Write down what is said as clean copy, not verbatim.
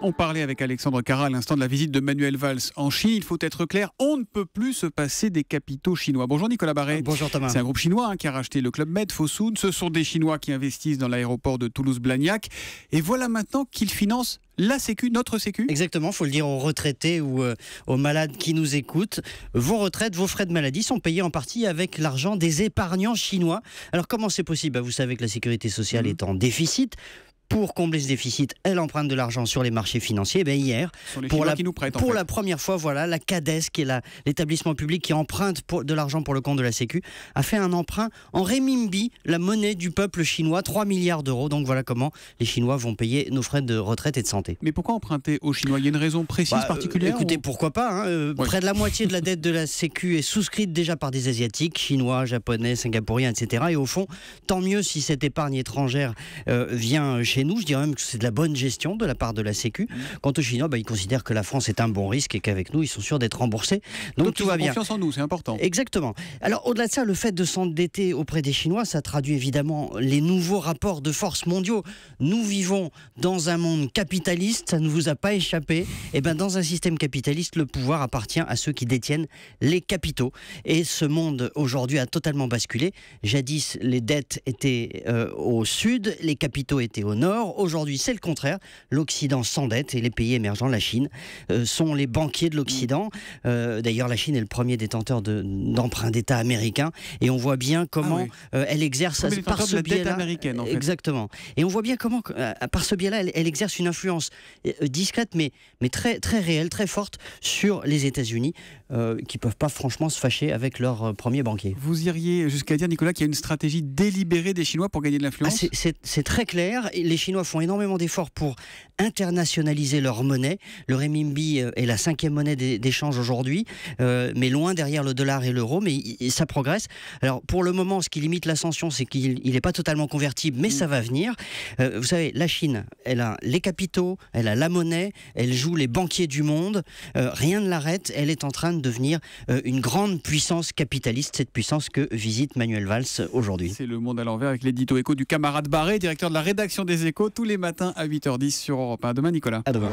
On parlait avec Alexandre Carra à l'instant de la visite de Manuel Valls en Chine. Il faut être clair, on ne peut plus se passer des capitaux chinois. Bonjour Nicolas Barret. Bonjour Thomas. C'est un groupe chinois qui a racheté le Club Med, Fosun. Ce sont des Chinois qui investissent dans l'aéroport de Toulouse-Blagnac. Et voilà maintenant qu'ils financent la Sécu, notre Sécu. Exactement, il faut le dire aux retraités ou aux malades qui nous écoutent. Vos retraites, vos frais de maladie sont payés en partie avec l'argent des épargnants chinois. Alors comment c'est possible ? Vous savez que la sécurité sociale est en déficit. Pour combler ce déficit, elle emprunte de l'argent sur les marchés financiers. Hier, pour la première fois, voilà, la CADES, qui est l'établissement public qui emprunte de l'argent pour le compte de la Sécu, a fait un emprunt en renminbi, la monnaie du peuple chinois, 3 milliards d'euros. Donc voilà comment les Chinois vont payer nos frais de retraite et de santé. Mais pourquoi emprunter aux Chinois ? Il y a une raison précise, particulière Écoutez, pourquoi pas Près de la moitié de la dette de la Sécu est souscrite déjà par des Asiatiques, Chinois, Japonais, Singapouriens, etc. Et au fond, tant mieux si cette épargne étrangère vient chez nous. Je dirais même que c'est de la bonne gestion de la part de la Sécu. Quant aux Chinois, ils considèrent que la France est un bon risque et qu'avec nous, ils sont sûrs d'être remboursés. Donc tout va bien. Confiance en nous, c'est important. Exactement. Alors au-delà de ça, le fait de s'endetter auprès des Chinois, ça traduit évidemment les nouveaux rapports de force mondiaux. Nous vivons dans un monde capitaliste, ça ne vous a pas échappé. Et dans un système capitaliste, le pouvoir appartient à ceux qui détiennent les capitaux. Et ce monde aujourd'hui a totalement basculé. Jadis, les dettes étaient au sud, les capitaux étaient au nord. Aujourd'hui, c'est le contraire. L'Occident s'endette et les pays émergents, la Chine, sont les banquiers de l'Occident. D'ailleurs, la Chine est le premier détenteur d'emprunts d'État américains. Et on voit bien comment elle exerce par ce biais-là. En fait. Exactement. Et on voit bien comment, par ce biais-là, elle exerce une influence discrète, mais très, très réelle, très forte sur les États-Unis, qui ne peuvent pas franchement se fâcher avec leur premier banquier. Vous iriez jusqu'à dire, Nicolas, qu'il y a une stratégie délibérée des Chinois pour gagner de l'influence ? C'est très clair. Les Chinois font énormément d'efforts pour internationaliser leur monnaie. Le renminbi est la 5e monnaie d'échange aujourd'hui, mais loin derrière le dollar et l'euro, mais ça progresse. Alors pour le moment, ce qui limite l'ascension, c'est qu'il n'est pas totalement convertible, mais ça va venir. Vous savez, la Chine, elle a les capitaux, elle a la monnaie, elle joue les banquiers du monde, rien ne l'arrête, elle est en train de devenir une grande puissance capitaliste, cette puissance que visite Manuel Valls aujourd'hui. C'est le monde à l'envers avec l'édito écho du camarade Barret, directeur de la rédaction des Échos, tous les matins à 8h10 sur Europe 1. À demain Nicolas. À demain.